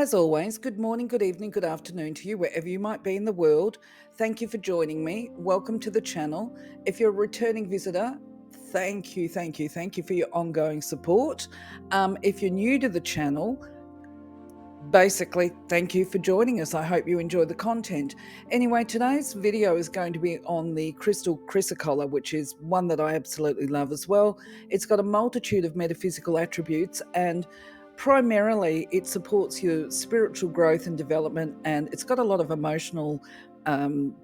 As always, good morning, good evening, good afternoon to you, wherever you might be in the world. Thank you for joining me. Welcome to the channel. If you're a returning visitor, thank you for your ongoing support. If you're new to the channel, basically, thank you for joining us. I hope you enjoy the content. Anyway, today's video is going to be on the crystal Chrysocolla, which is one that I absolutely love as well. It's got a multitude of metaphysical attributes, and primarily it supports your spiritual growth and development, and it's got a lot of emotional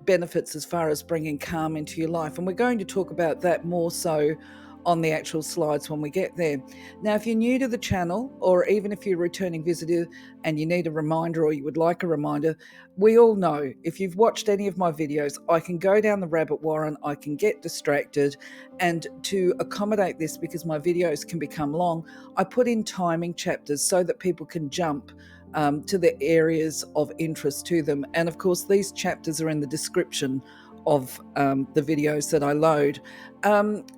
benefits as far as bringing calm into your life. And we're going to talk about that more so on the actual slides when we get there. Now, if you're new to the channel, or even if you're a returning visitor and you need a reminder or you would like a reminder, we all know if you've watched any of my videos, I can go down the rabbit warren, I can get distracted, and to accommodate this, because my videos can become long, I put in timing chapters so that people can jump to the areas of interest to them. And of course, these chapters are in the description of the videos that I load.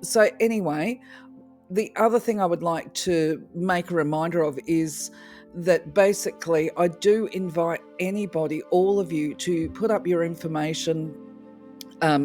So anyway, the other thing I would like to make a reminder of is that basically I do invite anybody, all of you, to put up your information.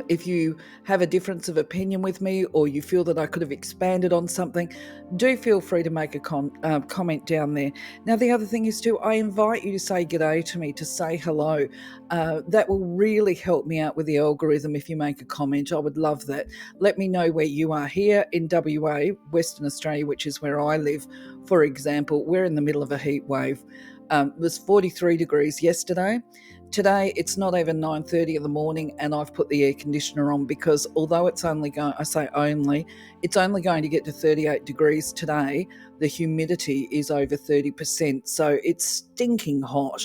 If you have a difference of opinion with me, or you feel that I could have expanded on something, do feel free to make a comment down there. Now, the other thing is too, I invite you to say g'day to me, to say hello. That will really help me out with the algorithm if you make a comment. I would love that. Let me know where you are. Here in WA, Western Australia, which is where I live, for example, we're in the middle of a heat wave. It was 43 degrees yesterday. Today, it's not even 9:30 in the morning, and I've put the air conditioner on because although it's only going, I say only, it's only going to get to 38 degrees today. The humidity is over 30%, so it's stinking hot.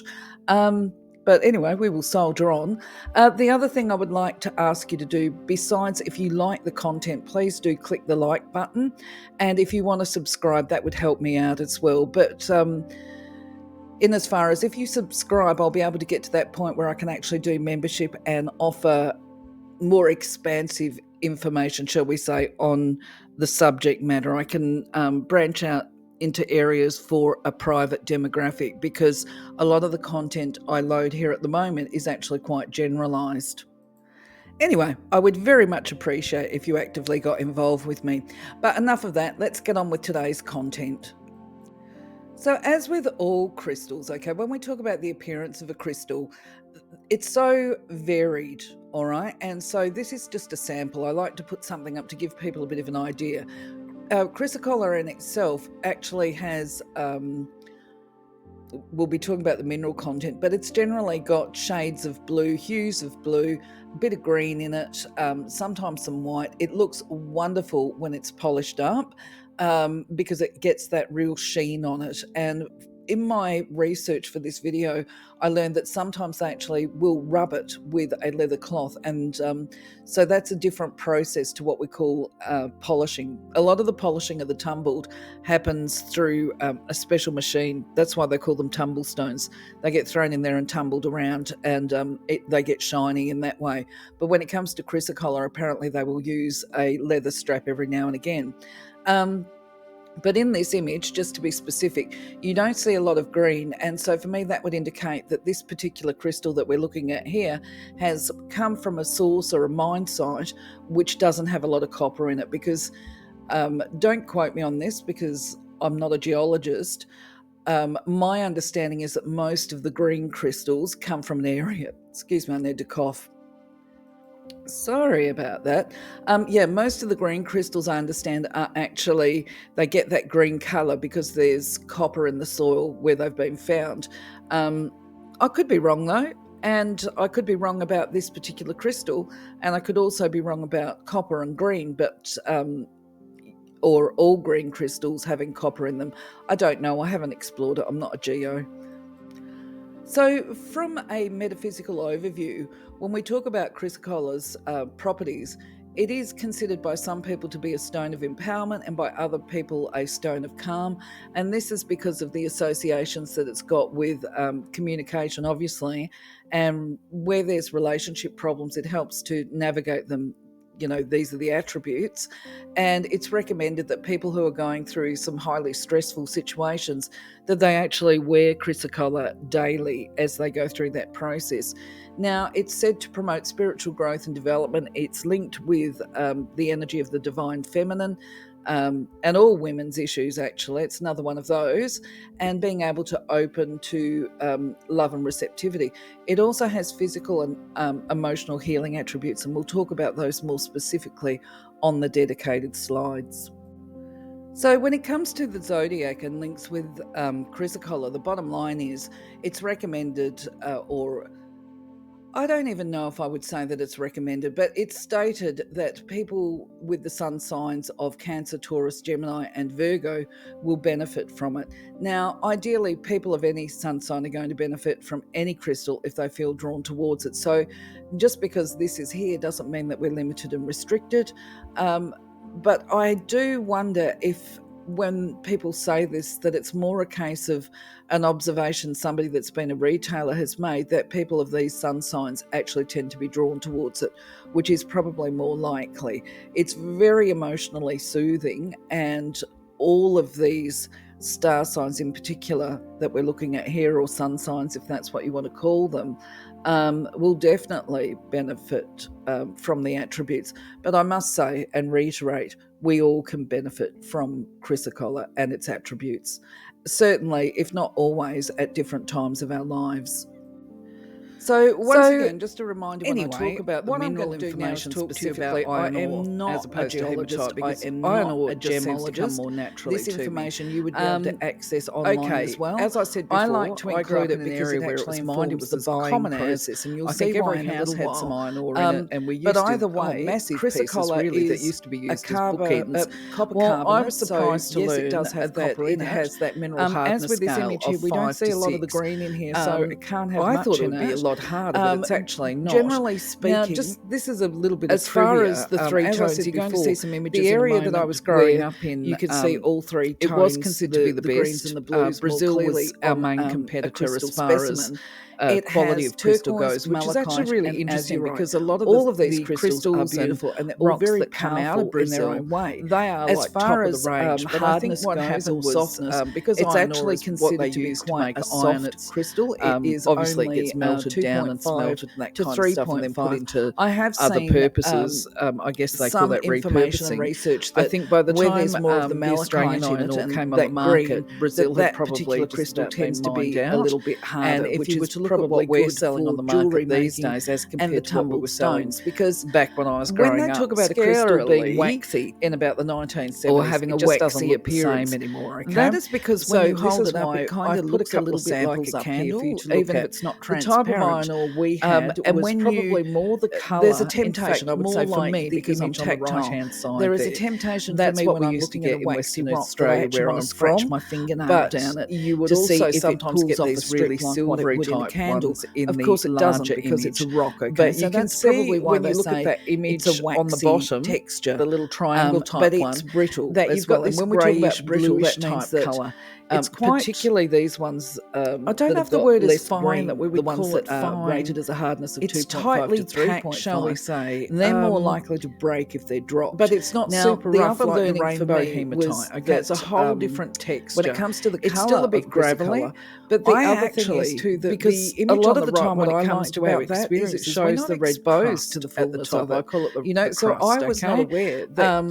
But anyway, we will soldier on. The other thing I would like to ask you to do, besides if you like the content, please do click the like button. And if you want to subscribe, that would help me out as well. But in as far as if you subscribe, I'll be able to get to that point where I can actually do membership and offer more expansive information, shall we say, on the subject matter. I can branch out into areas for a private demographic, because a lot of the content I load here at the moment is actually quite generalized. Anyway, I would very much appreciate if you actively got involved with me. But enough of that, let's get on with today's content. So as with all crystals, okay, when we talk about the appearance of a crystal, it's so varied, all right? And so this is just a sample. I like to put something up to give people a bit of an idea. Chrysocolla in itself actually has, we'll be talking about the mineral content, but it's generally got shades of blue, hues of blue, a bit of green in it, sometimes some white. It looks wonderful when it's polished up, because it gets that real sheen on it. And in my research for this video, I learned that sometimes they actually will rub it with a leather cloth, and so that's a different process to what we call polishing. A lot of the polishing of the tumbled happens through a special machine. That's why they call them tumble stones. They get thrown in there and tumbled around, and they get shiny in that way. But when it comes to Chrysocolla, apparently they will use a leather strap every now and again. But in this image, just to be specific, you don't see a lot of green. And so for me, that would indicate that this particular crystal that we're looking at here has come from a source or a mine site which doesn't have a lot of copper in it. Because don't quote me on this, because I'm not a geologist. My understanding is that most of the green crystals come from an area. Excuse me, I need to cough. Sorry about that. Yeah, most of the green crystals, I understand, are actually, they get that green color because there's copper in the soil where they've been found. I could be wrong though, and I could be wrong about this particular crystal, and I could also be wrong about copper and green, but or all green crystals having copper in them. I don't know. I haven't explored it. I'm not a geo. So from a metaphysical overview, when we talk about Chrysocolla's properties, it is considered by some people to be a stone of empowerment, and by other people a stone of calm. And this is because of the associations that it's got with communication, obviously, and where there's relationship problems, it helps to navigate them these are the attributes. And it's recommended that people who are going through some highly stressful situations, that they actually wear Chrysocolla daily as they go through that process. Now, it's said to promote spiritual growth and development. It's linked with the energy of the divine feminine, and all women's issues, actually. It's another one of those, and being able to open to love and receptivity. It also has physical and emotional healing attributes, and we'll talk about those more specifically on the dedicated slides. So when it comes to the Zodiac and links with Chrysocolla, the bottom line is it's recommended, or I don't even know if I would say that it's recommended, but it's stated that people with the sun signs of Cancer, Taurus, Gemini and Virgo will benefit from it. Now, ideally, people of any sun sign are going to benefit from any crystal if they feel drawn towards it. So just because this is here doesn't mean that we're limited and restricted. But I do wonder if, when people say this, that it's more a case of an observation somebody that's been a retailer has made, that people of these sun signs actually tend to be drawn towards it, which is probably more likely. It's very emotionally soothing, and all of these star signs in particular that we're looking at here, or sun signs if that's what you want to call them, will definitely benefit from the attributes. But I must say and reiterate, we all can benefit from Chrysocolla and its attributes, certainly, if not always, at different times of our lives. So once again, just a reminder, when I talk about the mineral information specifically, I am not a geologist, I am not a gemologist. More naturally, this information you would be able to access online as well. As I said before, I like to include it because it actually informs the buying process, and you'll see why every house had some iron ore in it, and we used either way, massive Chrysocolla really that used to be used as bookends. Copper carbonate. I was surprised to learn it does have copper in it. It has that mineral hardness. As with this image here, we don't see a lot of the green in here, so it can't have much in it. I thought it would be a lot harder, but it's actually not. Generally speaking, now, this is a little bit as far as the three tones. You're going to see some images. The area that I was growing up in, you could see all three tones. It was considered to be the best. Greens and the blues. Brazil was our main competitor as far as quality of crystal goes, which is actually really interesting because a lot of all of these crystals are beautiful, and they're all very powerful in their own way. They are as far as the range, but I think what happened was softness, because it's actually considered to be quite a soft crystal. It is obviously gets melted down and smelted and that kind of stuff, and then put into other purposes. I guess they call that repurposing. Research. I think by the time more of the Australian iron ore came on the market, Brazil had probably crystal tends to be a little bit harder. And if you were to look at what we're selling on the market these days as compared to what we were selling, because back when I was growing up, when they talk about a crystal being waxy in about the 1970s, or having a waxy appearance anymore, that is because when you hold it up, it kind of looks a little bit like a candle, even if it's not transparent. The type of iron ore we had was probably more the colour. There's a temptation, I would say, for me, because I'm tactile. There is a temptation for me when I'm looking at a waxy rock, Australia, where I'm from, my fingernail down it, you would also sometimes get these really silvery type candles. Of course it doesn't, because it's a rock, okay? But you can see when you look at that image on the bottom texture, the little triangle type one, but it's brittle. That you've got this greyish, bluish type colour. It's quite, particularly these ones. I don't know if the word is fine, that we would call it fine. Rated as a hardness of 2.5 to 3.5, shall we say? They're more likely to break if they're dropped. But it's not super rough like the rainbow hematite. Okay, it's a whole different texture. When it comes to the colour, it's still a bit gravelly. But the other thing is too that because a lot of the time when it comes to our experience, it shows the red crust to the fullness of it. I call it the so I was not aware that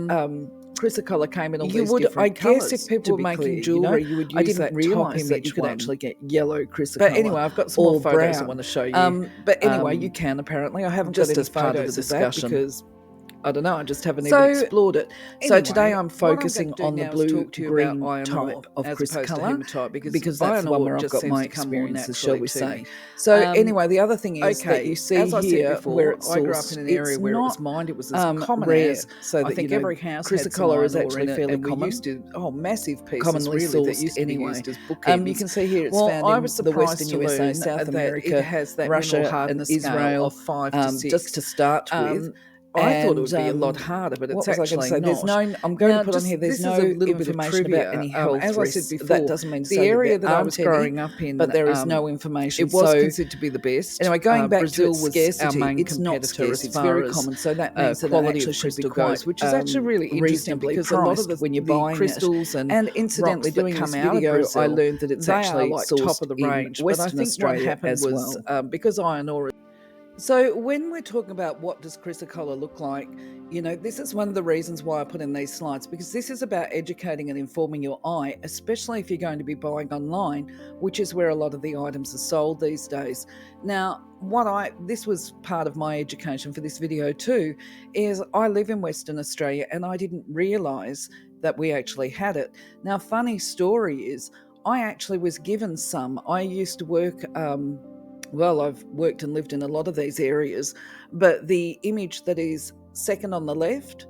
Chrysocolla came in all these different colours. I guess if people were making jewellery, you would use that top image that you could actually get yellow Chrysocolla. But anyway, I've got some more photos I want to show you. But anyway, you can apparently. I haven't just as part of the discussion because I don't know, I just haven't even explored it. Anyway, so today I'm focusing on the blue-green type of Chrysocolla because that's the one where I've got my experiences, shall we say. So anyway, the other thing is that you see here where it's sourced, I grew up in an area where it was mined, it was as common as, so I think every house Chrysocolla is actually fairly common. We used to, massive pieces commonly really that used to be used as bookends. You can see here it's found in the Western USA, South America, Russia and Israel, 5 to 6, just to start with. I thought it would be a lot harder, but it's actually not. There's no. I'm going to put on here. There's no a little bit of information trivia about any health as risks. I said before, that doesn't mean to the say area that I was growing up in, but there is no information. It was so, considered to be the best. Anyway, going back Brazil to was scarcity, our main it's not competitor scarce. as It's far very as common. So that means that quality it of crystal quite, goes, which is actually really interesting because a lot of when you're buying crystals and incidentally rocks that doing come this out video, of Brazil, I learned that it's actually like sourced top of the range. in Western but I think Australia what happened as was well. because iron ore. So when we're talking about what does Chrysocolla look like, this is one of the reasons why I put in these slides, because this is about educating and informing your eye, especially if you're going to be buying online, which is where a lot of the items are sold these days. Now, this was part of my education for this video too, is I live in Western Australia and I didn't realise that we actually had it. Now, funny story is I actually was given some. I used to work... I've worked and lived in a lot of these areas, but the image that is second on the left,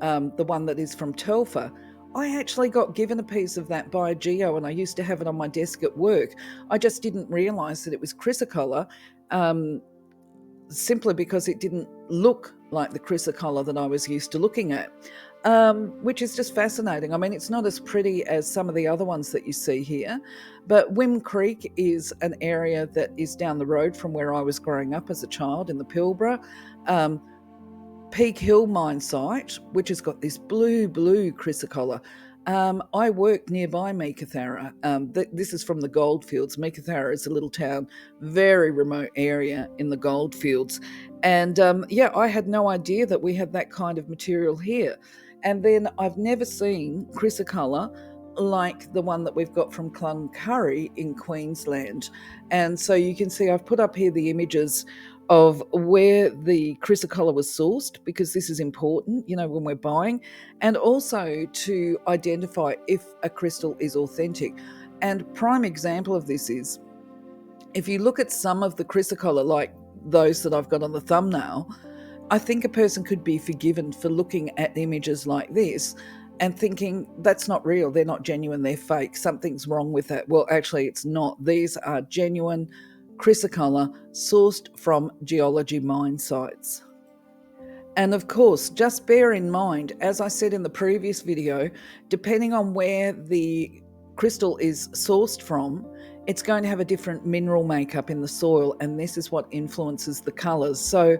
the one that is from Telfer, I actually got given a piece of that by a geo, and I used to have it on my desk at work. I just didn't realise that it was Chrysocolla, simply because it didn't look like the Chrysocolla that I was used to looking at, which is just fascinating. I mean, it's not as pretty as some of the other ones that you see here, but Wim Creek is an area that is down the road from where I was growing up as a child in the Pilbara. Peak Hill mine site, which has got this blue Chrysocolla. I work nearby Meekatharra. This is from the goldfields. Meekatharra is a little town, very remote area in the goldfields. And I had no idea that we had that kind of material here. And then I've never seen Chrysocolla like the one that we've got from Cloncurry in Queensland. And so you can see I've put up here the images of where the Chrysocolla was sourced, because this is important, when we're buying, and also to identify if a crystal is authentic. And prime example of this is, if you look at some of the Chrysocolla, like those that I've got on the thumbnail, I think a person could be forgiven for looking at images like this and thinking, that's not real, they're not genuine, they're fake, something's wrong with that. Well, actually, it's not. These are genuine Chrysocolla sourced from geology mine sites. And of course, just bear in mind, as I said in the previous video, depending on where the crystal is sourced from, it's going to have a different mineral makeup in the soil, and this is what influences the colours. So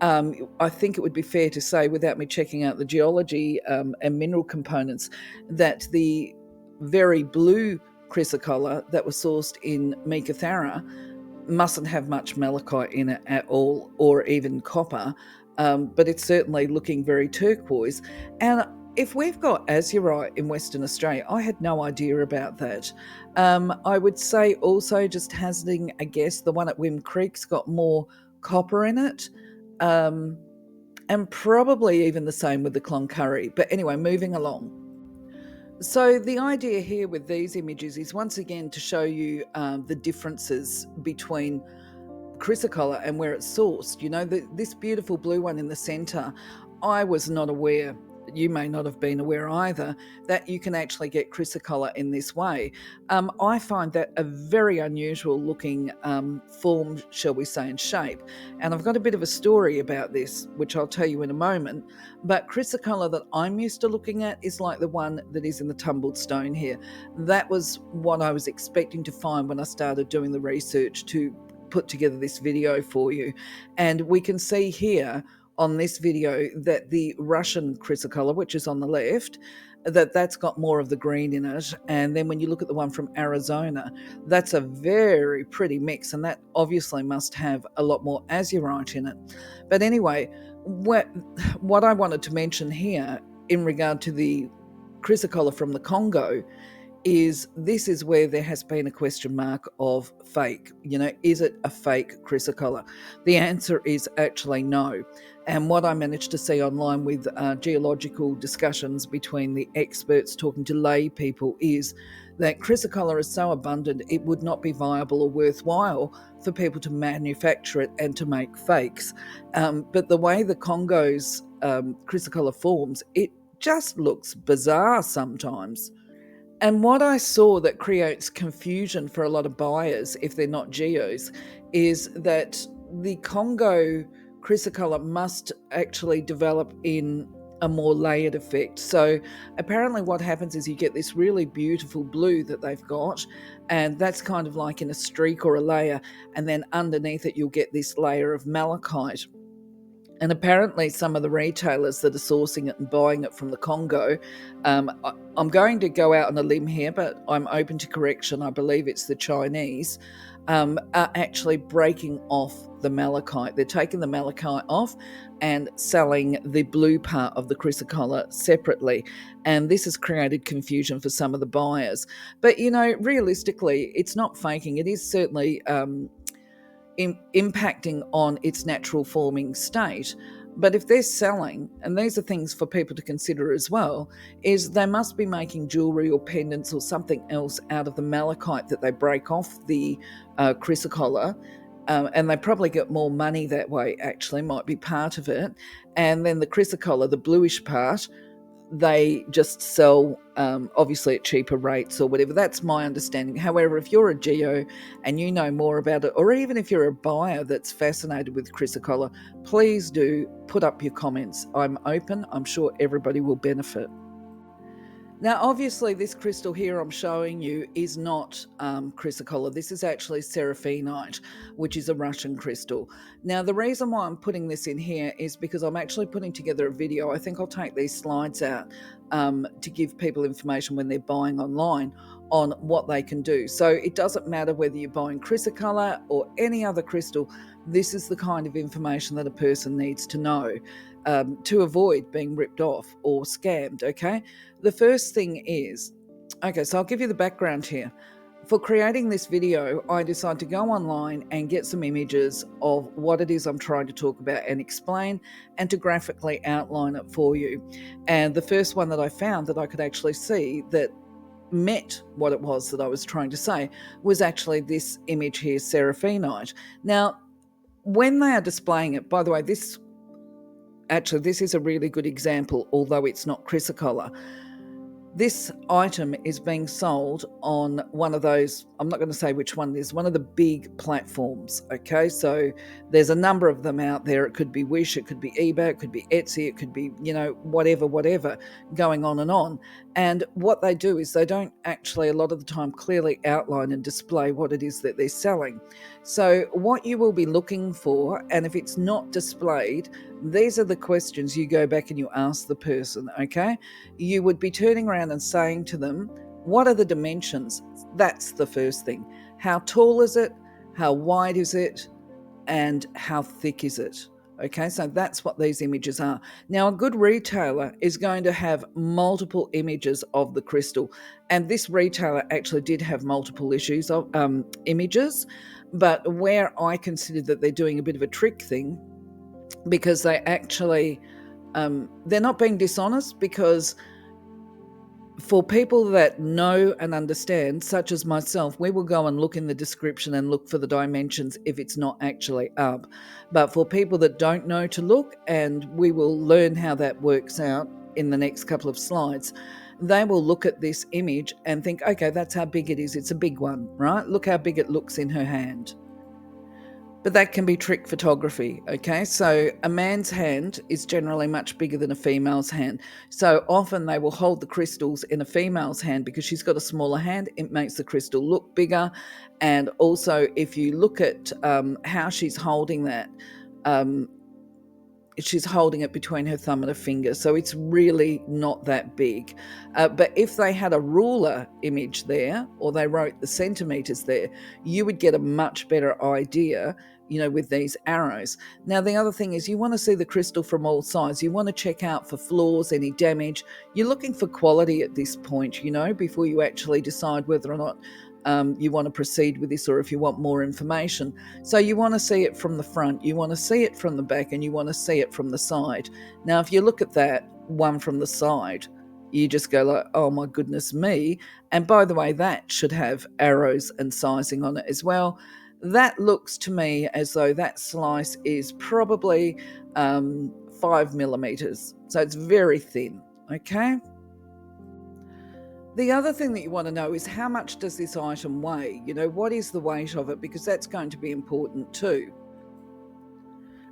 I think it would be fair to say, without me checking out the geology and mineral components, that the very blue Chrysocolla that was sourced in Meekatharra mustn't have much malachite in it at all, or even copper, but it's certainly looking very turquoise. And if we've got azurite in Western Australia, I had no idea about that. I would say also, just hazarding a guess, the one at Wim Creek's got more copper in it, and probably even the same with the Cloncurry. But anyway, moving along. So the idea here with these images is once again to show you the differences between Chrysocolla and where it's sourced. This beautiful blue one in the centre, I was not aware, you may not have been aware either, that you can actually get Chrysocolla in this way. I find that a very unusual looking form, shall we say, and shape. And I've got a bit of a story about this, which I'll tell you in a moment. But Chrysocolla that I'm used to looking at is like the one that is in the tumbled stone here. That was what I was expecting to find when I started doing the research to put together this video for you. And we can see here on this video that the Russian Chrysocolla, which is on the left, that's got more of the green in it. And then when you look at the one from Arizona, that's a very pretty mix, and that obviously must have a lot more azurite in it. But anyway, what I wanted to mention here in regard to the Chrysocolla from the Congo is this is where there has been a question mark of fake. Is it a fake Chrysocolla? The answer is actually no. And what I managed to see online with geological discussions between the experts talking to lay people is that Chrysocolla is so abundant it would not be viable or worthwhile for people to manufacture it and to make fakes. But the way the Congo's Chrysocolla forms, it just looks bizarre sometimes. And what I saw that creates confusion for a lot of buyers, if they're not geos, is that the Congo Chrysocolla must actually develop in a more layered effect. So apparently what happens is you get this really beautiful blue that they've got, and that's kind of like in a streak or a layer, and then underneath it you'll get this layer of malachite. And apparently some of the retailers that are sourcing it and buying it from the Congo, I'm going to go out on a limb here, but I'm open to correction, I believe it's the Chinese, are actually breaking off the malachite. They're taking the malachite off and selling the blue part of the Chrysocolla separately. And this has created confusion for some of the buyers. But, realistically, it's not faking. It is certainly impacting on its natural forming state. But if they're selling, and these are things for people to consider as well, is they must be making jewelry or pendants or something else out of the malachite that they break off the Chrysocolla, and they probably get more money that way, actually, might be part of it. And then the Chrysocolla, the bluish part, they just sell obviously at cheaper rates or whatever. That's my understanding. However, if you're a geo and you know more about it, or even if you're a buyer that's fascinated with Chrysocolla, please do put up your comments. I'm open. I'm sure everybody will benefit. Now, obviously, this crystal here I'm showing you is not Chrysocolla. This is actually seraphinite, which is a Russian crystal. Now, the reason why I'm putting this in here is because I'm actually putting together a video. I think I'll take these slides out to give people information when they're buying online on what they can do. So it doesn't matter whether you're buying Chrysocolla or any other crystal. This is the kind of information that a person needs to know to avoid being ripped off or scammed, okay? The first thing is, okay, so I'll give you the background here. For creating this video, I decided to go online and get some images of what it is I'm trying to talk about and explain, and to graphically outline it for you. And the first one that I found that I could actually see that met what it was that I was trying to say was actually this image here, seraphinite. Now, when they are displaying it, by the way, this is a really good example, although it's not Chrysocolla. This item is being sold on one of those, I'm not going to say which one it is, one of the big platforms, okay? So there's a number of them out there. It could be Wish, it could be eBay, it could be Etsy, it could be, whatever, going on and on. And what they do is they don't actually, a lot of the time, clearly outline and display what it is that they're selling. So what you will be looking for, and if it's not displayed, these are the questions you go back and you ask the person, okay? You would be turning around and saying to them, what are the dimensions? That's the first thing. How tall is it? How wide is it? And how thick is it? Okay, so that's what these images are. Now, a good retailer is going to have multiple images of the crystal. And this retailer actually did have multiple issues of images, but where I consider that they're doing a bit of a trick thing, because they actually, they're not being dishonest, because for people that know and understand, such as myself, we will go and look in the description and look for the dimensions if it's not actually up. But for people that don't know to look, and we will learn how that works out in the next couple of slides, they will look at this image and think, okay, that's how big it is. It's a big one, right? Look how big it looks in her hand. But that can be trick photography, okay? So a man's hand is generally much bigger than a female's hand. So often they will hold the crystals in a female's hand because she's got a smaller hand. It makes the crystal look bigger. And also, if you look at how she's holding that, she's holding it between her thumb and her finger, so it's really not that big. But if they had a ruler image there, or they wrote the centimeters there, you would get a much better idea, with these arrows. Now, the other thing is you want to see the crystal from all sides. You want to check out for flaws, any damage. You're looking for quality at this point, before you actually decide whether or not you want to proceed with this, or if you want more information. So you want to see it from the front, you want to see it from the back, and you want to see it from the side. Now, if you look at that one from the side, you just go like, oh my goodness me. And by the way, that should have arrows and sizing on it as well. That looks to me as though that slice is probably 5 millimeters. So it's very thin, okay? The other thing that you want to know is how much does this item weigh? What is the weight of it? Because that's going to be important too.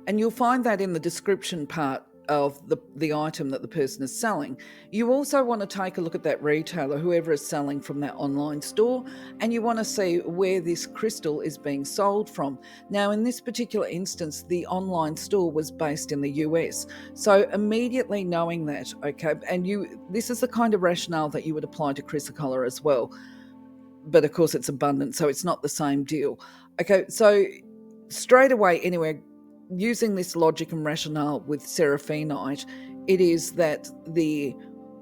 And you'll find that in the description part of the item that the person is selling. You also want to take a look at that retailer, whoever is selling from that online store, and you want to see where this crystal is being sold from. Now, in this particular instance, the online store was based in the US. So immediately knowing that, okay, and this is the kind of rationale that you would apply to Chrysocolla as well. But of course it's abundant, so it's not the same deal. Okay, so straight away, anyway, using this logic and rationale with seraphinite, it is that the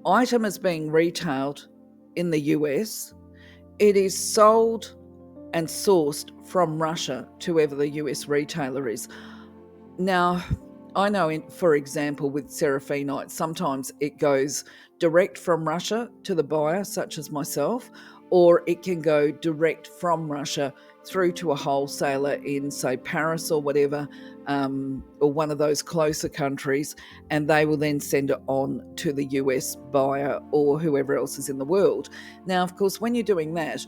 item is being retailed in the US. It is sold and sourced from Russia to whoever the US retailer is. Now, I know, for example, with seraphinite, sometimes it goes direct from Russia to the buyer, such as myself, or it can go direct from Russia through to a wholesaler in, say, Paris or whatever, or one of those closer countries, and they will then send it on to the US buyer or whoever else is in the world. Now, of course, when you're doing that,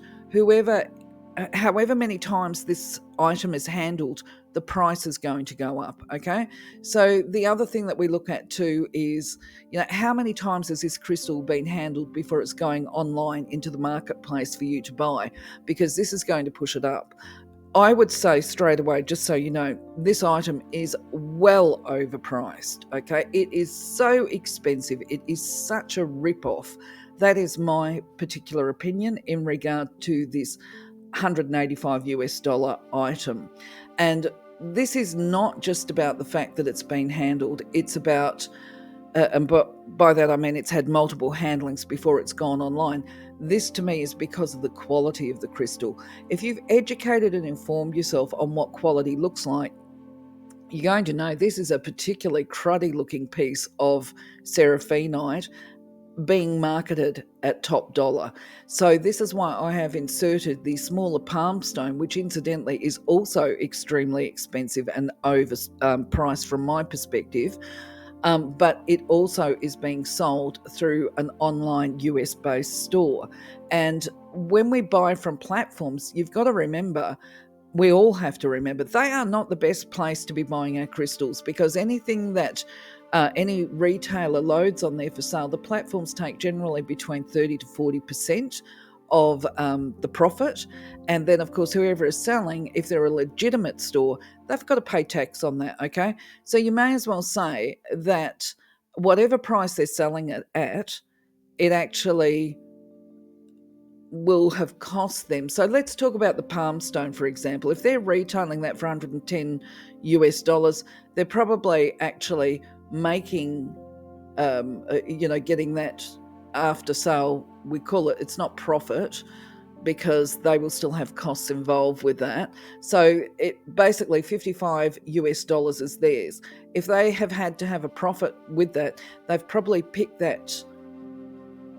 however many times this item is handled, the price is going to go up, okay? So the other thing that we look at too is, how many times has this crystal been handled before it's going online into the marketplace for you to buy? Because this is going to push it up. I would say straight away, just so you know, this item is well overpriced, okay? It is so expensive. It is such a rip-off. That is my particular opinion in regard to this $185 item. And this is not just about the fact that it's been handled. It's about, and by that I mean it's had multiple handlings before it's gone online. This to me is because of the quality of the crystal. If you've educated and informed yourself on what quality looks like, you're going to know this is a particularly cruddy looking piece of seraphinite being marketed at top dollar. So this is why I have inserted the smaller palm stone, which incidentally is also extremely expensive and overpriced from my perspective. But it also is being sold through an online US-based store. And when we buy from platforms, you've got to remember, we all have to remember, they are not the best place to be buying our crystals, because anything that any retailer loads on there for sale, the platforms take generally between 30 to 40% of the profit. And then, of course, whoever is selling, if they're a legitimate store, they've got to pay tax on that, okay? So you may as well say that whatever price they're selling it at, it actually will have cost them. So let's talk about the palm stone, for example. If they're retailing that for $110, they're probably actually making, getting that after sale, we call it, it's not profit, because they will still have costs involved with that. So it basically $55 is theirs. If they have had to have a profit with that, they've probably picked that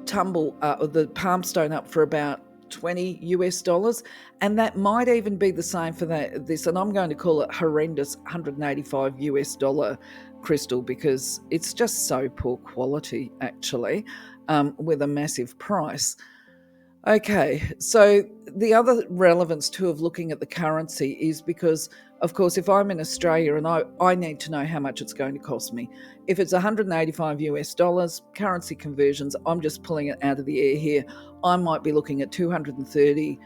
the palm stone up for about $20, and that might even be the same for this, and I'm going to call it horrendous $185 crystal, because it's just so poor quality actually, with a massive price. Okay, so the other relevance too of looking at the currency is because, of course, if I'm in Australia and I need to know how much it's going to cost me. If it's $185 currency conversions, I'm just pulling it out of the air here, I might be looking at 230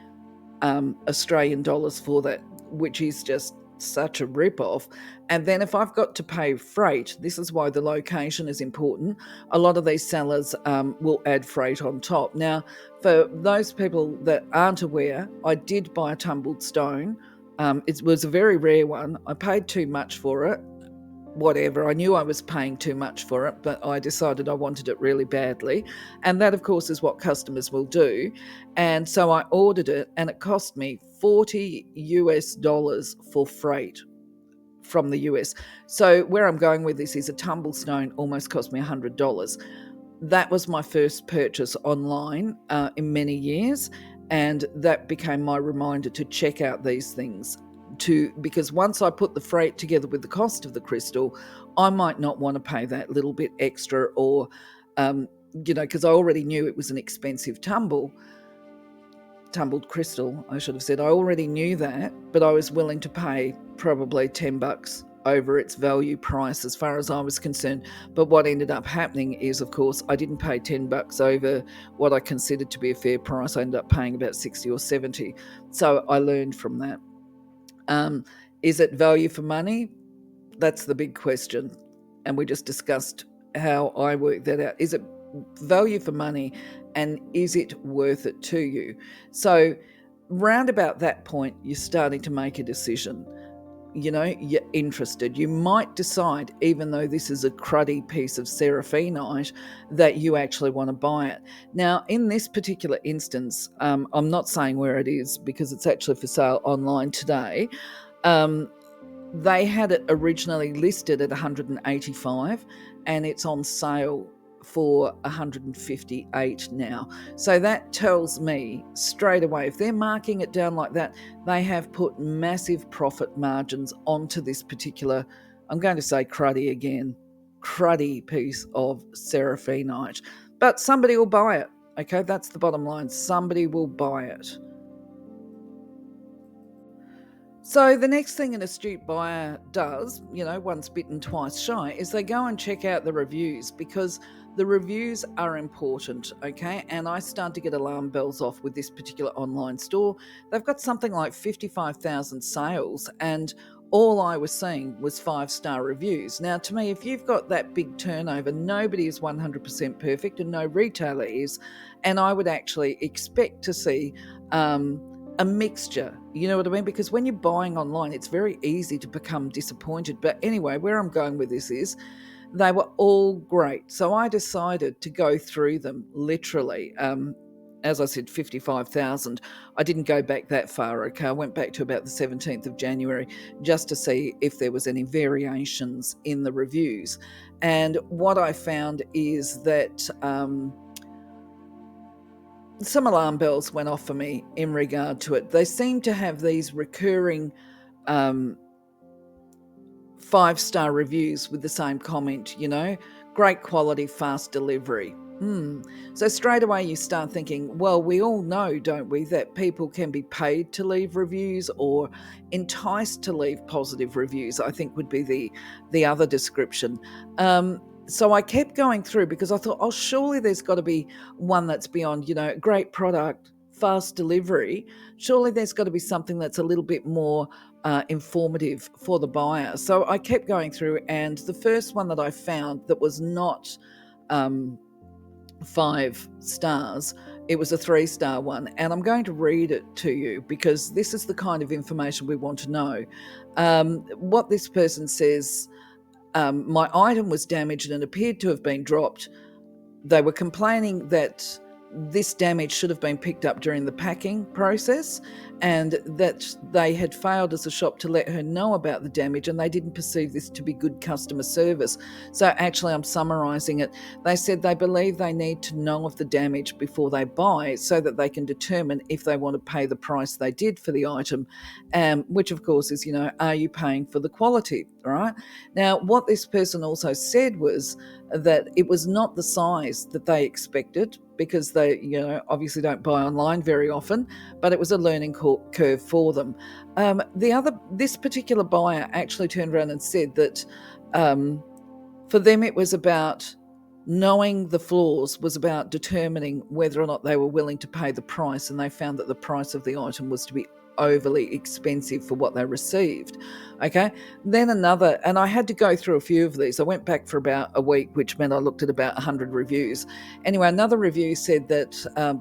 Australian dollars for that, which is just such a rip-off. And then if I've got to pay freight, this is why the location is important. A lot of these sellers will add freight on top. Now, for those people that aren't aware, I did buy a tumbled stone. It was a very rare one. I paid too much for it. Whatever, I knew I was paying too much for it, but I decided I wanted it really badly. And that, of course, is what customers will do. And so I ordered it, and it cost me $40 for freight from the US. So where I'm going with this is a tumble stone almost cost me $100. That was my first purchase online in many years, and that became my reminder to check out these things. Because once I put the freight together with the cost of the crystal, I might not want to pay that little bit extra, or because I already knew it was an expensive tumbled crystal, I should have said. I already knew that, but I was willing to pay probably $10 over its value price as far as I was concerned. But what ended up happening is, of course, I didn't pay $10 over what I considered to be a fair price. I ended up paying about 60 or 70. So I learned from that. Is it value for money? That's the big question. And we just discussed how I work that out. Is it value for money, and is it worth it to you? So round about that point, you're starting to make a decision. You're interested. You might decide, even though this is a cruddy piece of seraphinite, that you actually want to buy it. Now, in this particular instance, I'm not saying where it is because it's actually for sale online today. They had it originally listed at 185 and it's on sale for 158 now. So that tells me straight away, if they're marking it down like that, they have put massive profit margins onto this particular, I'm going to say cruddy again, cruddy piece of seraphinite. But somebody will buy it. Okay, that's the bottom line. Somebody will buy it. So the next thing an astute buyer does, once bitten, twice shy, is they go and check out the reviews, because the reviews are important, okay? And I start to get alarm bells off with this particular online store. They've got something like 55,000 sales, and all I was seeing was 5-star reviews. Now, to me, if you've got that big turnover, nobody is 100% perfect and no retailer is. And I would actually expect to see a mixture, you know what I mean? Because when you're buying online, it's very easy to become disappointed. But anyway, where I'm going with this is they were all great. So I decided to go through them literally. As I said, 55,000. I didn't go back that far, okay? I went back to about the 17th of January just to see if there was any variations in the reviews. And what I found is that some alarm bells went off for me in regard to it. They seem to have these recurring 5-star reviews with the same comment, great quality, fast delivery. So straight away you start thinking, well, we all know, don't we, that people can be paid to leave reviews or enticed to leave positive reviews, I think would be the other description. So I kept going through because I thought, oh, surely there's got to be one that's beyond, great product, fast delivery. Surely there's got to be something that's a little bit more informative for the buyer. So I kept going through, and the first one that I found that was not 5 stars, it was a 3-star one. And I'm going to read it to you because this is the kind of information we want to know. What this person says: my item was damaged and appeared to have been dropped. They were complaining that this damage should have been picked up during the packing process, and that they had failed as a shop to let her know about the damage, and they didn't perceive this to be good customer service. So actually, I'm summarising it. They said they believe they need to know of the damage before they buy so that they can determine if they want to pay the price they did for the item, which of course is, are you paying for the quality, right? Now, what this person also said was that it was not the size that they expected, because they, obviously don't buy online very often, but it was a learning curve for them. This particular buyer actually turned around and said that for them it was about knowing the flaws, was about determining whether or not they were willing to pay the price, and they found that the price of the item was to be overly expensive for what they received. Okay, then another, and I had to go through a few of these. I went back for about a week, which meant I looked at about 100 reviews. Anyway, another review said that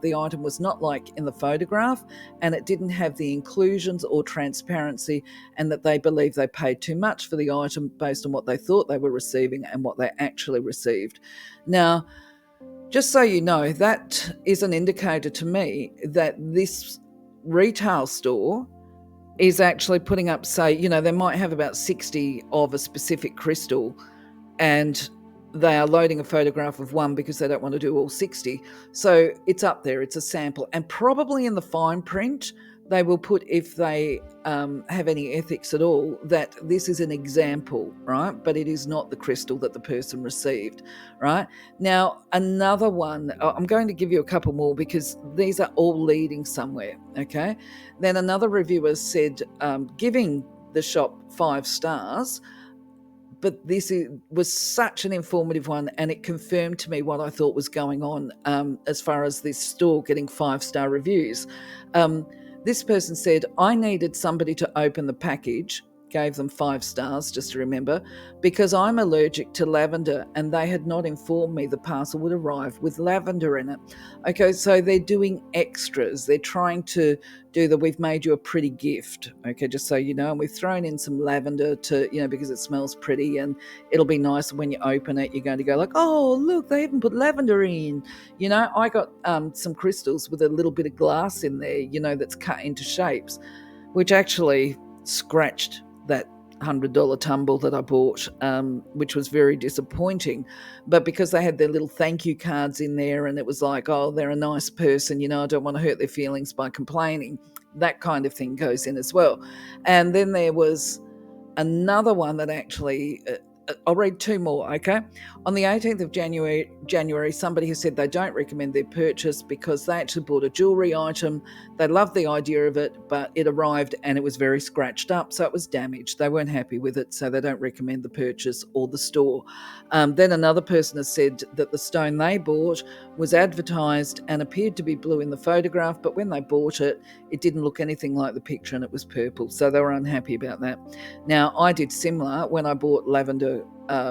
the item was not like in the photograph, and it didn't have the inclusions or transparency, and that they believe they paid too much for the item based on what they thought they were receiving and what they actually received. Now, just so you know, that is an indicator to me that this retail store is actually putting up, say, they might have about 60 of a specific crystal, and they are loading a photograph of one because they don't want to do all 60. So it's up there, it's a sample. And probably in the fine print, they will put, if they have any ethics at all, that this is an example, right? But it is not the crystal that the person received, right? Now, another one, I'm going to give you a couple more because these are all leading somewhere, okay? Then another reviewer said, giving the shop 5 stars, but this was such an informative one, and it confirmed to me what I thought was going on as far as this store getting 5-star reviews. This person said, I needed somebody to open the package, gave them 5 stars, just to remember, because I'm allergic to lavender and they had not informed me the parcel would arrive with lavender in it. Okay, so they're doing extras. They're trying to do the we've made you a pretty gift, okay, just so you know, and we've thrown in some lavender to, because it smells pretty and it'll be nice when you open it. You're going to go like, oh, look, they even put lavender in. I got some crystals with a little bit of glass in there, that's cut into shapes, which actually scratched that $100 tumble that I bought, which was very disappointing. But because they had their little thank you cards in there and it was like, oh, they're a nice person, I don't want to hurt their feelings by complaining, that kind of thing goes in as well. And then there was another one that actually, I'll read 2 more, okay? On the 18th of January, somebody has said they don't recommend their purchase because they actually bought a jewellery item. They loved the idea of it, but it arrived and it was very scratched up, so it was damaged. They weren't happy with it, so they don't recommend the purchase or the store. Then another person has said that the stone they bought was advertised and appeared to be blue in the photograph, but when they bought it, it didn't look anything like the picture and it was purple, so they were unhappy about that. Now, I did similar when I bought lavender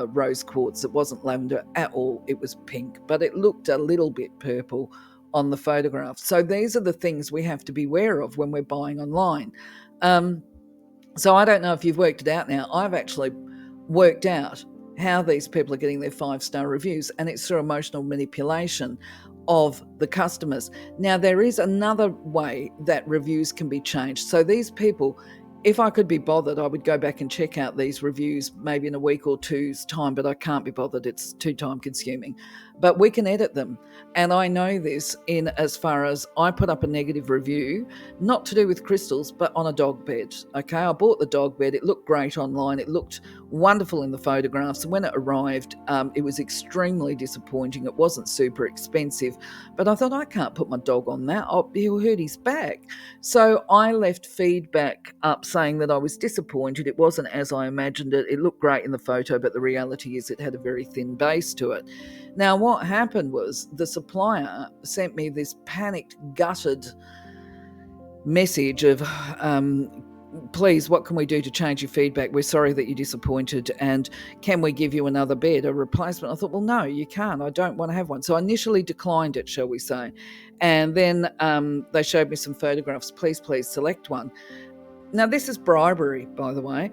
rose quartz. It wasn't lavender at all, it was pink, but it looked a little bit purple on the photograph. So these are the things we have to be aware of when we're buying online. So I don't know if you've worked it out now. I've actually worked out how these people are getting their 5-star reviews, and it's through emotional manipulation of the customers. Now, there is another way that reviews can be changed. So these people, if I could be bothered, I would go back and check out these reviews maybe in a week or two's time, but I can't be bothered. It's too time consuming. But we can edit them. And I know this in as far as I put up a negative review, not to do with crystals, but on a dog bed. Okay, I bought the dog bed. It looked great online. It looked wonderful in the photographs. When it arrived, it was extremely disappointing. It wasn't super expensive, but I thought, I can't put my dog on that. He'll hurt his back. So I left feedback up saying that I was disappointed. It wasn't as I imagined it. It looked great in the photo, but the reality is it had a very thin base to it. Now, what happened was the supplier sent me this panicked, gutted message of, please, what can we do to change your feedback? We're sorry that you're disappointed, and can we give you another bed, a replacement? I thought, well, no, you can't. I don't want to have one. So I initially declined it, shall we say. And then they showed me some photographs. Please select one. Now, this is bribery, by the way,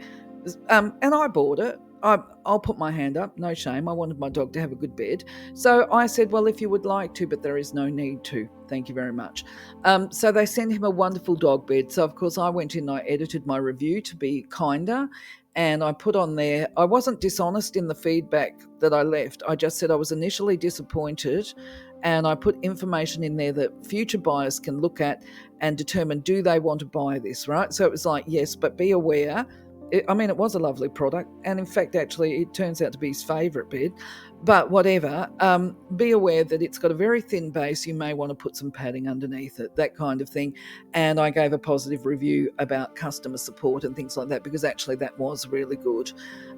and I bought it. I'll put my hand up, no shame. I wanted my dog to have a good bed. So I said, well, if you would like to, but there is no need to. Thank you very much. So they sent him a wonderful dog bed. So, of course, I went in and I edited my review to be kinder. And I put on there, I wasn't dishonest in the feedback that I left. I just said I was initially disappointed, and I put information in there that future buyers can look at and determine, do they want to buy this, right? So it was like, yes, but be aware. It was a lovely product, and in fact, actually, it turns out to be his favourite bed. But whatever, be aware that it's got a very thin base. You may want to put some padding underneath it, that kind of thing. And I gave a positive review about customer support and things like that, because actually that was really good.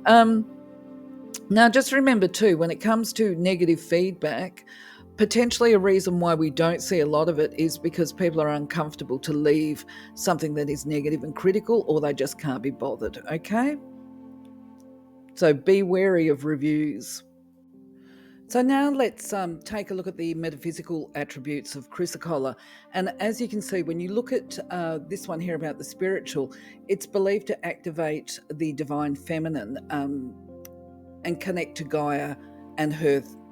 Now, just remember too, when it comes to negative feedback, potentially a reason why we don't see a lot of it is because people are uncomfortable to leave something that is negative and critical, or they just can't be bothered, okay? So be wary of reviews. So now let's take a look at the metaphysical attributes of Chrysocolla. And as you can see, when you look at this one here about the spiritual, it's believed to activate the divine feminine and connect to Gaia and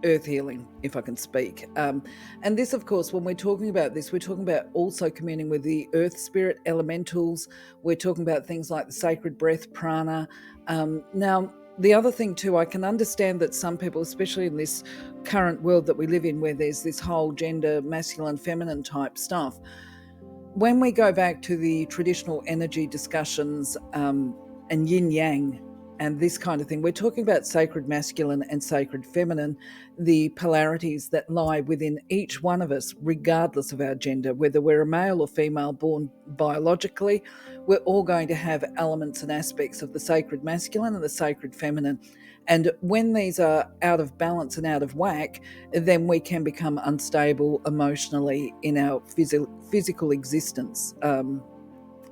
earth healing, if I can speak. And this, of course, when we're talking about this, we're talking about also communing with the earth spirit elementals. We're talking about things like the sacred breath, prana. Now, the other thing too, I can understand that some people, especially in this current world that we live in, where there's this whole gender, masculine, feminine type stuff, when we go back to the traditional energy discussions and yin yang this kind of thing. We're talking about sacred masculine and sacred feminine, the polarities that lie within each one of us, regardless of our gender, whether we're a male or female born biologically. We're all going to have elements and aspects of the sacred masculine and the sacred feminine. And when these are out of balance and out of whack, then we can become unstable emotionally in our physical existence.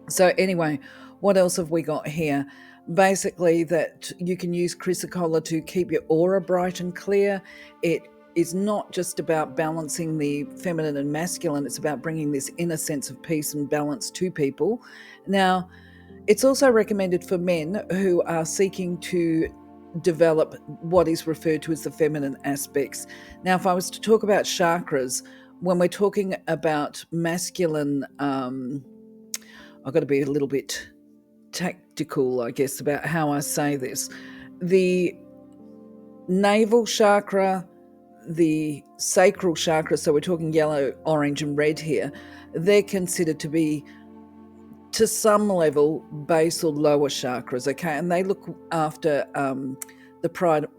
So anyway, what else have we got here? Basically, that you can use Chrysocolla to keep your aura bright and clear. It is not just about balancing the feminine and masculine. It's about bringing this inner sense of peace and balance to people. Now, it's also recommended for men who are seeking to develop what is referred to as the feminine aspects. Now, if I was to talk about chakras, when we're talking about masculine, I've got to be a little bit tactical, I guess, about how I say this. The navel chakra, the sacral chakra, so we're talking yellow, orange, and red here, they're considered to be, to some level, base or lower chakras, okay? And they look after the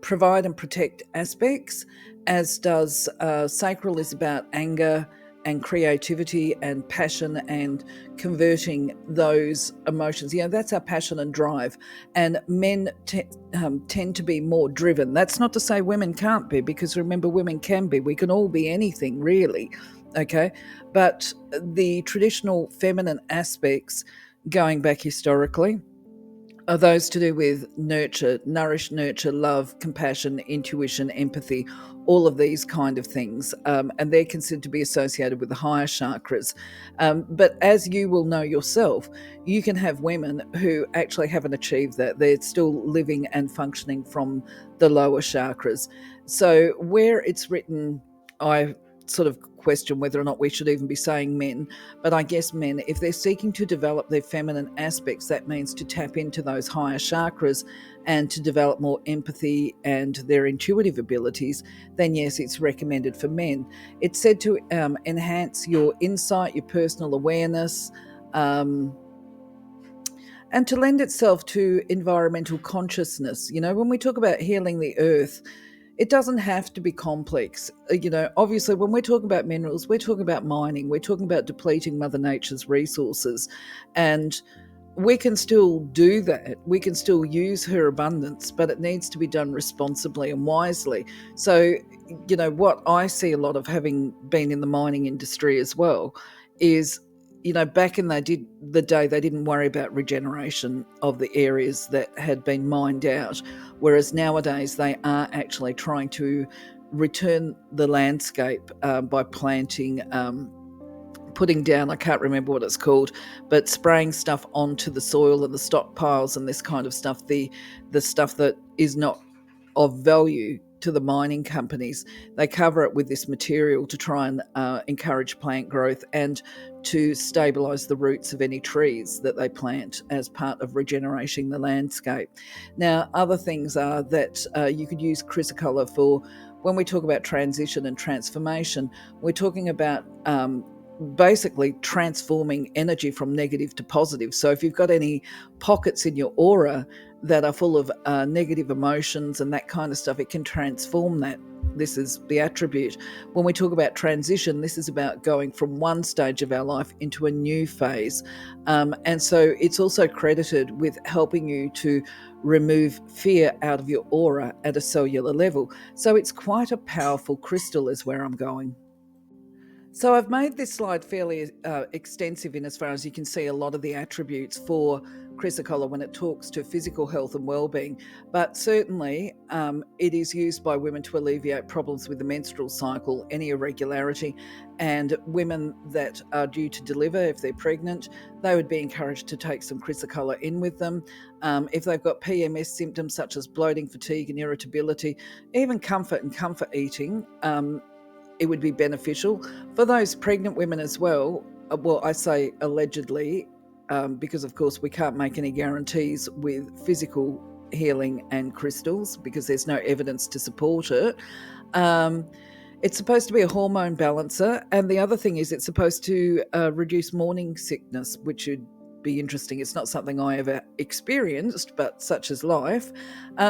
provide and protect aspects, as does sacral is about anger and creativity and passion and converting those emotions. You know, that's our passion and drive. And men tend to be more driven. That's not to say women can't be, because remember, women can be. We can all be anything, really, okay? But the traditional feminine aspects, going back historically, are those to do with nurture, nourish, nurture, love, compassion, intuition, empathy, all of these kind of things. And they're considered to be associated with the higher chakras. But as you will know yourself, you can have women who actually haven't achieved that. They're still living and functioning from the lower chakras. So where it's written, I sort of question whether or not we should even be saying men, but I guess men, if they're seeking to develop their feminine aspects, that means to tap into those higher chakras and to develop more empathy and their intuitive abilities, then yes, it's recommended for men. It's said to enhance your insight, your personal awareness, and to lend itself to environmental consciousness. You know, when we talk about healing the earth, it doesn't have to be complex. You know, obviously, when we're talking about minerals, we're talking about mining, we're talking about depleting Mother Nature's resources. And we can still do that. We can still use her abundance, but it needs to be done responsibly and wisely. So, you know, what I see a lot of, having been in the mining industry as well, is, you know, back in the day, they didn't worry about regeneration of the areas that had been mined out, whereas nowadays they are actually trying to return the landscape by planting, putting down, I can't remember what it's called, but spraying stuff onto the soil and the stockpiles and this kind of stuff, the stuff that is not of value to the mining companies. They cover it with this material to try and encourage plant growth and to stabilise the roots of any trees that they plant as part of regenerating the landscape. Now, other things are that you could use Chrysocolla for, when we talk about transition and transformation, we're talking about basically transforming energy from negative to positive. So if you've got any pockets in your aura that are full of negative emotions and that kind of stuff, it can transform that. This is the attribute. When we talk about transition, this is about going from one stage of our life into a new phase. And so it's also credited with helping you to remove fear out of your aura at a cellular level. So it's quite a powerful crystal, is where I'm going. So I've made this slide fairly extensive in as far as you can see a lot of the attributes for Chrysocolla when it talks to physical health and well-being, but certainly it is used by women to alleviate problems with the menstrual cycle, any irregularity, and women that are due to deliver, if they're pregnant, they would be encouraged to take some Chrysocolla in with them. If they've got PMS symptoms such as bloating, fatigue and irritability, even comfort and comfort eating, it would be beneficial. For those pregnant women as well, well, I say allegedly, because of course we can't make any guarantees with physical healing and crystals because there's no evidence to support it. It's supposed to be a hormone balancer, and the other thing is it's supposed to reduce morning sickness, which would be interesting. It's not something I ever experienced, but such is life.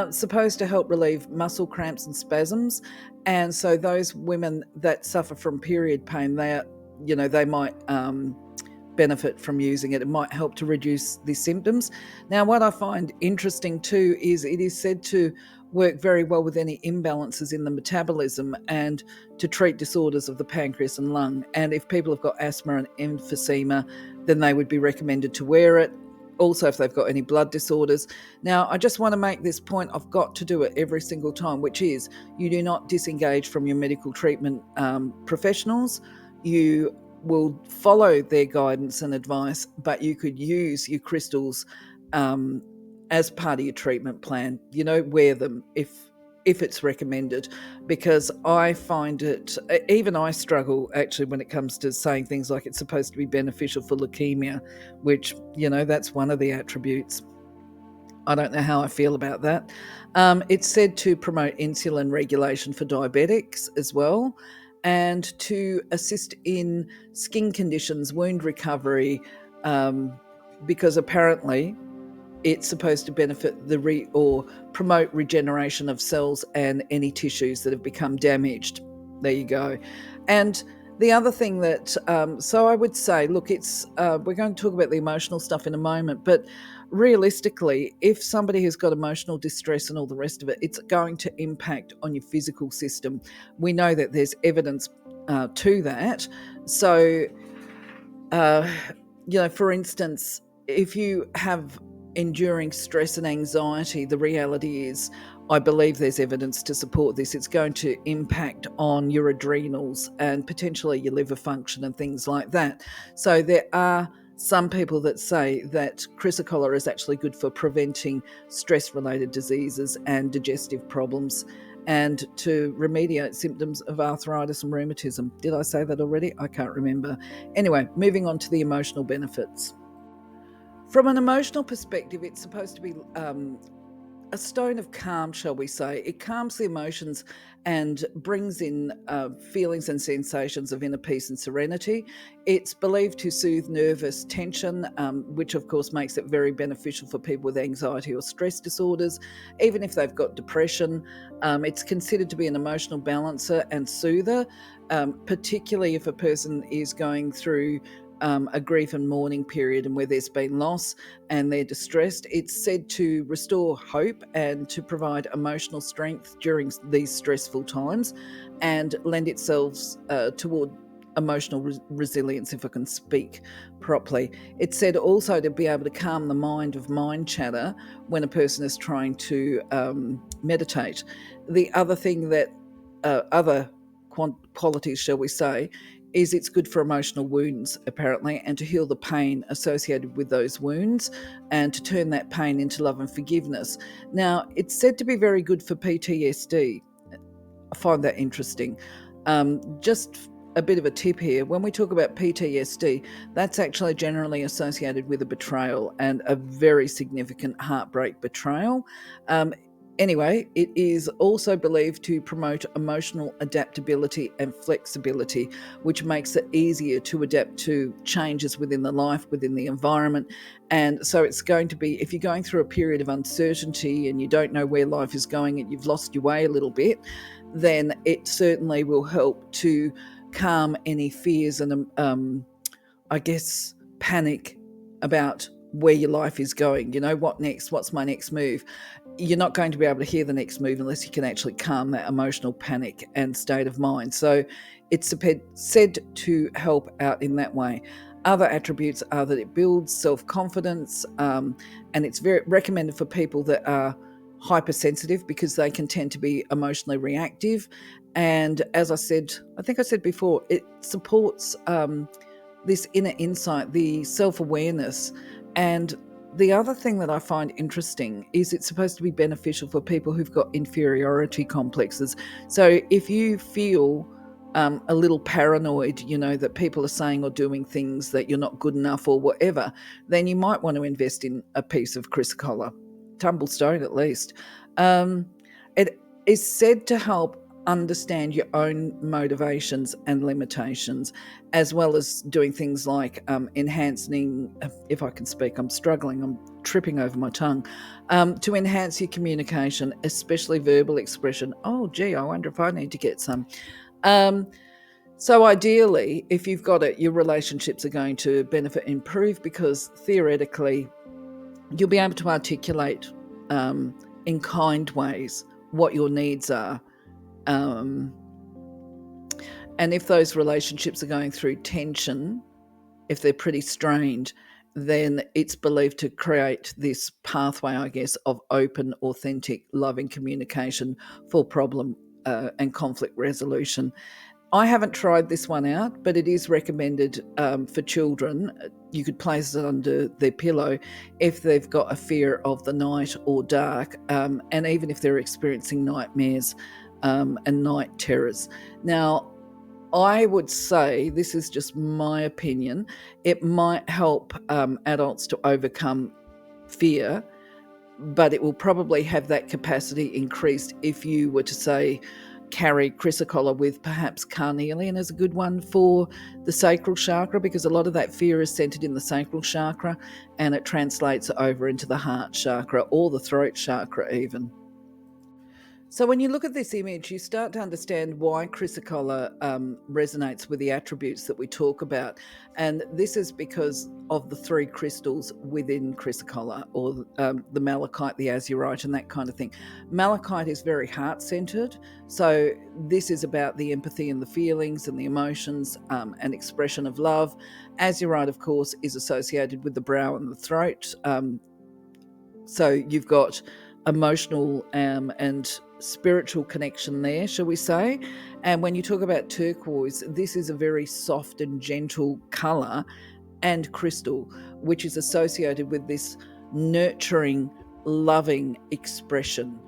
Supposed to help relieve muscle cramps and spasms. And so those women that suffer from period pain, they might benefit from using it. It might help to reduce the symptoms. Now, what I find interesting too is it is said to work very well with any imbalances in the metabolism and to treat disorders of the pancreas and lung. And if people have got asthma and emphysema, then they would be recommended to wear it. Also, if they've got any blood disorders. Now, I just want to make this point. I've got to do it every single time, which is you do not disengage from your medical treatment professionals. You will follow their guidance and advice, but you could use your crystals as part of your treatment plan. Wear them if it's recommended, because I find it, even I struggle actually when it comes to saying things like it's supposed to be beneficial for leukemia, which, that's one of the attributes. I don't know how I feel about that. It's said to promote insulin regulation for diabetics as well, and to assist in skin conditions, wound recovery, because apparently it's supposed to benefit or promote regeneration of cells and any tissues that have become damaged. There you go. And the other thing that, so I would say, look, we're going to talk about the emotional stuff in a moment, but realistically, if somebody has got emotional distress and all the rest of it, it's going to impact on your physical system. We know that there's evidence to that. So, for instance, if you have enduring stress and anxiety, the reality is, I believe there's evidence to support this. It's going to impact on your adrenals and potentially your liver function and things like that. So there are some people that say that Chrysocolla is actually good for preventing stress-related diseases and digestive problems, and to remediate symptoms of arthritis and rheumatism. Did I say that already? I can't remember. Anyway, moving on to the emotional benefits. From an emotional perspective, it's supposed to be a stone of calm, shall we say. It calms the emotions and brings in feelings and sensations of inner peace and serenity. It's believed to soothe nervous tension, which of course makes it very beneficial for people with anxiety or stress disorders. Even if they've got depression, it's considered to be an emotional balancer and soother, particularly if a person is going through a grief and mourning period and where there's been loss and they're distressed. It's said to restore hope and to provide emotional strength during these stressful times and lend itself toward emotional resilience, if I can speak properly. It's said also to be able to calm the mind of mind chatter when a person is trying to meditate. The other thing that, other qualities, shall we say, is it's good for emotional wounds, apparently, and to heal the pain associated with those wounds and to turn that pain into love and forgiveness. Now, it's said to be very good for PTSD. I find that interesting. Just a bit of a tip here. When we talk about PTSD, that's actually generally associated with a betrayal and a very significant heartbreak betrayal. Anyway, it is also believed to promote emotional adaptability and flexibility, which makes it easier to adapt to changes within the life, within the environment. And so it's going to be, if you're going through a period of uncertainty and you don't know where life is going and you've lost your way a little bit, then it certainly will help to calm any fears and, I guess, panic about where your life is going. What next? What's my next move? You're not going to be able to hear the next move unless you can actually calm that emotional panic and state of mind. So it's said to help out in that way. Other attributes are that it builds self-confidence, and it's very recommended for people that are hypersensitive because they can tend to be emotionally reactive. And as I think I said before, it supports this inner insight, the self-awareness. And the other thing that I find interesting is it's supposed to be beneficial for people who've got inferiority complexes. So if you feel a little paranoid, that people are saying or doing things that you're not good enough or whatever, then you might want to invest in a piece of Chrysocolla, tumblestone at least. It is said to help understand your own motivations and limitations, as well as doing things like enhancing, if I can speak, I'm struggling, I'm tripping over my tongue, to enhance your communication, especially verbal expression. Oh, gee, I wonder if I need to get some. So ideally, if you've got it, your relationships are going to benefit and improve, because theoretically, you'll be able to articulate in kind ways what your needs are. And if those relationships are going through tension, if they're pretty strained, then it's believed to create this pathway, I guess, of open, authentic, loving communication for problem and conflict resolution. I haven't tried this one out, but it is recommended for children. You could place it under their pillow if they've got a fear of the night or dark, and even if they're experiencing nightmares and night terrors. Now, I would say, this is just my opinion, it might help adults to overcome fear, but it will probably have that capacity increased if you were to, say, carry Chrysocolla with perhaps carnelian as a good one for the sacral chakra, because a lot of that fear is centered in the sacral chakra and it translates over into the heart chakra or the throat chakra even. So when you look at this image, you start to understand why Chrysocolla resonates with the attributes that we talk about. And this is because of the three crystals within Chrysocolla, or the malachite, the azurite, and that kind of thing. Malachite is very heart-centered. So this is about the empathy and the feelings and the emotions and expression of love. Azurite, of course, is associated with the brow and the throat. So you've got emotional and spiritual connection there, shall we say. And when you talk about turquoise, this is a very soft and gentle colour and crystal, which is associated with this nurturing, loving expression.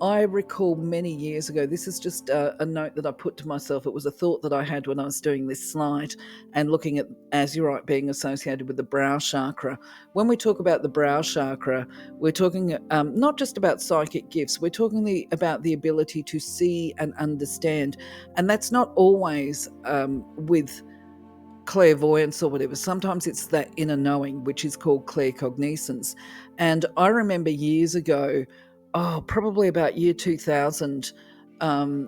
I recall many years ago, this is just a note that I put to myself. It was a thought that I had when I was doing this slide and looking at azurite being associated with the brow chakra. When we talk about the brow chakra, we're talking not just about psychic gifts, we're talking about the ability to see and understand. And that's not always with clairvoyance or whatever. Sometimes it's that inner knowing, which is called claircognizance. And I remember years ago, probably about year 2000,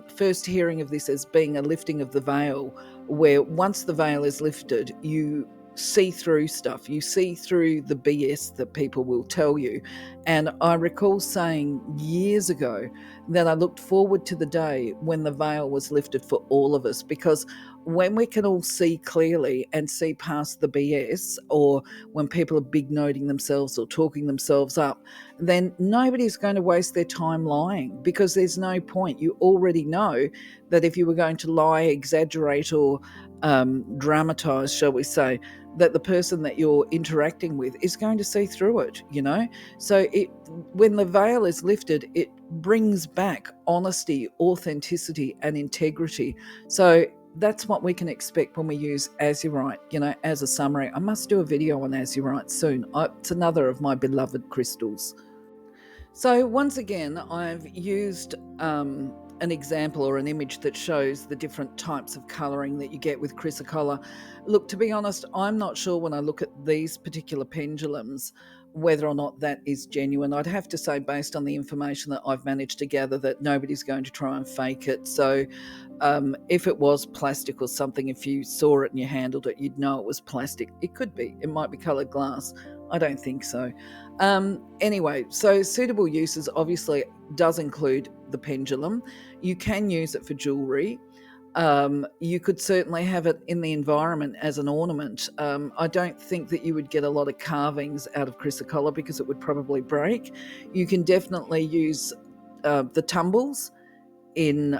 first hearing of this as being a lifting of the veil, where once the veil is lifted, you see through stuff. You see through the BS that people will tell you. And I recall saying years ago that I looked forward to the day when the veil was lifted for all of us, because when we can all see clearly and see past the BS, or when people are big noting themselves or talking themselves up, then nobody's going to waste their time lying, because there's no point. You already know that if you were going to lie, exaggerate, or dramatize, shall we say, that the person that you're interacting with is going to see through it, you know? So when the veil is lifted, it brings back honesty, authenticity, and integrity. So that's what we can expect when we use azurite, you know, as a summary. I must do a video on azurite soon. It's another of my beloved crystals. So once again, I've used an example or an image that shows the different types of colouring that you get with Chrysocolla. Look, to be honest, I'm not sure when I look at these particular pendulums whether or not that is genuine. I'd have to say, based on the information that I've managed to gather, that nobody's going to try and fake it. So if it was plastic or something, if you saw it and you handled it, you'd know it was plastic. It could be. It might be coloured glass. I don't think so. Anyway, so suitable uses obviously does include the pendulum. You can use it for jewellery. You could certainly have it in the environment as an ornament. I don't think that you would get a lot of carvings out of Chrysocolla because it would probably break. You can definitely use the tumbles in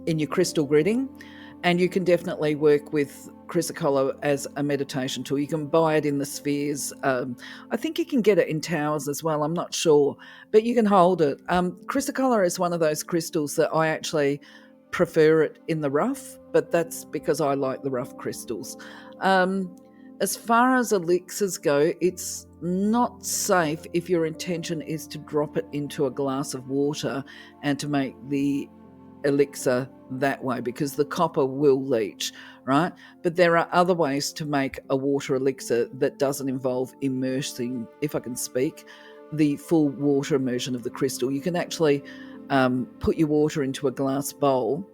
your crystal gridding, and you can definitely work with Chrysocolla as a meditation tool. You can buy it in the spheres. I think you can get it in towers as well. I'm not sure, but you can hold it. Chrysocolla is one of those crystals that I actually prefer it in the rough, but that's because I like the rough crystals. As far as elixirs go, it's not safe if your intention is to drop it into a glass of water and to make the elixir that way, because the copper will leach, right? But there are other ways to make a water elixir that doesn't involve immersing, if I can speak, the full water immersion of the crystal. You can actually put your water into a glass bowl,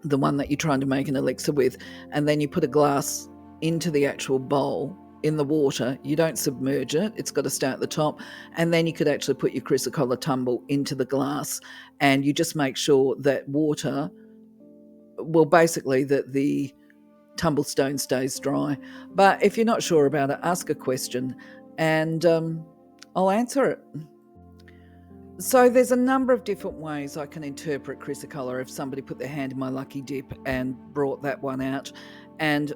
the one that you're trying to make an elixir with, and then you put a glass into the actual bowl in the water. You don't submerge it, it's got to stay at the top, and then you could actually put your Chrysocolla tumble into the glass, and you just make sure that water, well, basically that the tumble stone stays dry. But if you're not sure about it, ask a question and I'll answer it. So there's a number of different ways I can interpret Chrysocolla if somebody put their hand in my lucky dip and brought that one out. And,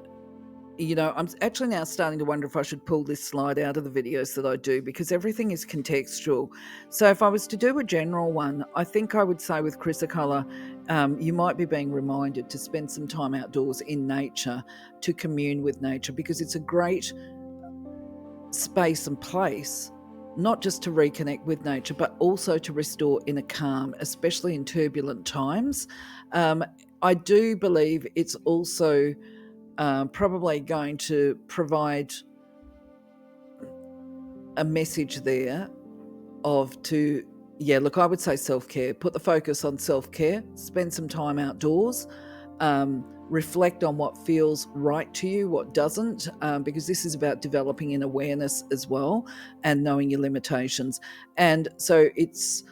you know, I'm actually now starting to wonder if I should pull this slide out of the videos that I do, because everything is contextual. So if I was to do a general one, I think I would say with Chrysocolla, you might be being reminded to spend some time outdoors in nature, to commune with nature, because it's a great space and place, not just to reconnect with nature, but also to restore inner calm, especially in turbulent times. I do believe it's also probably going to provide a message there I would say self-care. Put the focus on self-care, spend some time outdoors, reflect on what feels right to you, what doesn't, because this is about developing an awareness as well and knowing your limitations. And so it's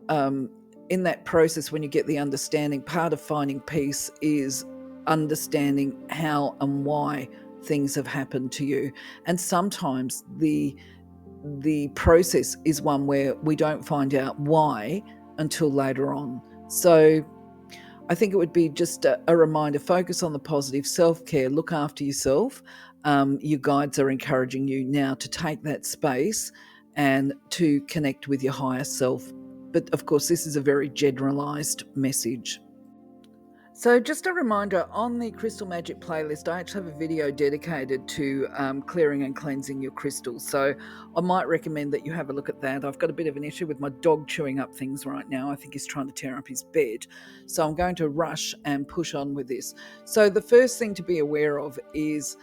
in that process, when you get the understanding, part of finding peace is understanding how and why things have happened to you. And sometimes the process is one where we don't find out why until later on. So I think it would be just a reminder, focus on the positive, self-care, look after yourself. Your guides are encouraging you now to take that space and to connect with your higher self. But of course, this is a very generalized message. So just a reminder, on the Crystal Magic playlist, I actually have a video dedicated to clearing and cleansing your crystals. So I might recommend that you have a look at that. I've got a bit of an issue with my dog chewing up things right now. I think he's trying to tear up his bed. So I'm going to rush and push on with this. So the first thing to be aware of is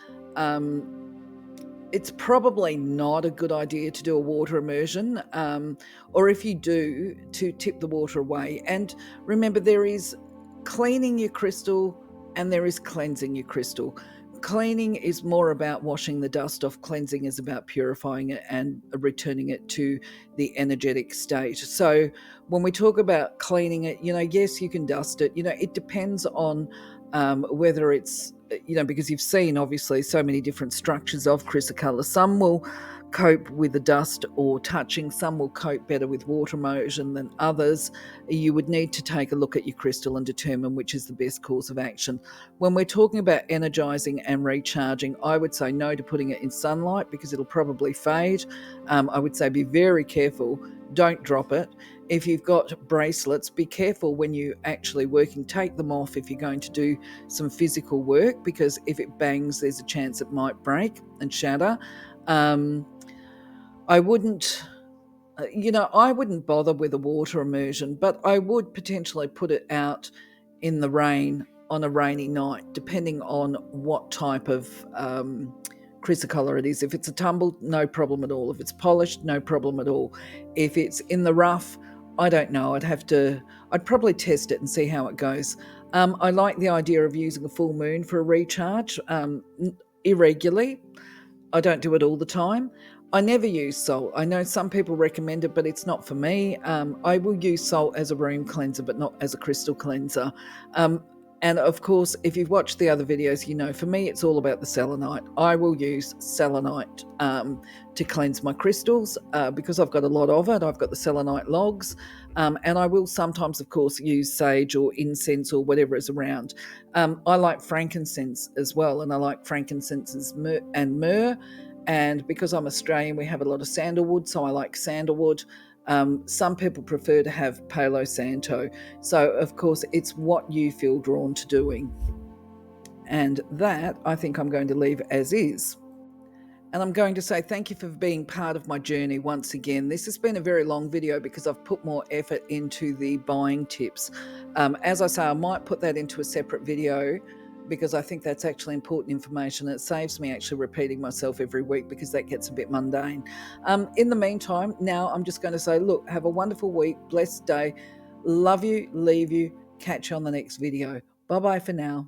it's probably not a good idea to do a water immersion, or if you do, to tip the water away. And remember, there is cleaning your crystal and there is cleansing your crystal. Cleaning is more about washing the dust off. Cleansing is about purifying it and returning it to the energetic state. So when we talk about cleaning it, yes, you can dust it. It depends on whether it's, because you've seen obviously so many different structures of Chrysocolla. Some will cope with the dust or touching, some will cope better with water immersion than others. You would need to take a look at your crystal and determine which is the best course of action. When we're talking about energizing and recharging, I would say no to putting it in sunlight because it'll probably fade. I would say be very careful, don't drop it. If you've got bracelets, be careful when you're actually working, take them off if you're going to do some physical work, because if it bangs, there's a chance it might break and shatter. I wouldn't bother with a water immersion, but I would potentially put it out in the rain on a rainy night, depending on what type of Chrysocolla it is. If it's a tumble, no problem at all. If it's polished, no problem at all. If it's in the rough, I don't know. I'd probably test it and see how it goes. I like the idea of using a full moon for a recharge, irregularly. I don't do it all the time. I never use salt. I know some people recommend it, but it's not for me. I will use salt as a room cleanser, but not as a crystal cleanser. And of course, if you've watched the other videos, for me, it's all about the selenite. I will use selenite to cleanse my crystals because I've got a lot of it. I've got the selenite logs, and I will sometimes, of course, use sage or incense or whatever is around. I like frankincense as well, and I like frankincense and myrrh. And because I'm Australian, we have a lot of sandalwood, so I like sandalwood. Some people prefer to have Palo Santo. So, of course, it's what you feel drawn to doing. And that, I think I'm going to leave as is. And I'm going to say thank you for being part of my journey once again. This has been a very long video because I've put more effort into the buying tips. As I say, I might put that into a separate video because I think that's actually important information. It saves me actually repeating myself every week because that gets a bit mundane. In the meantime, now I'm just going to say, look, have a wonderful week, blessed day. Love you, leave you, catch you on the next video. Bye-bye for now.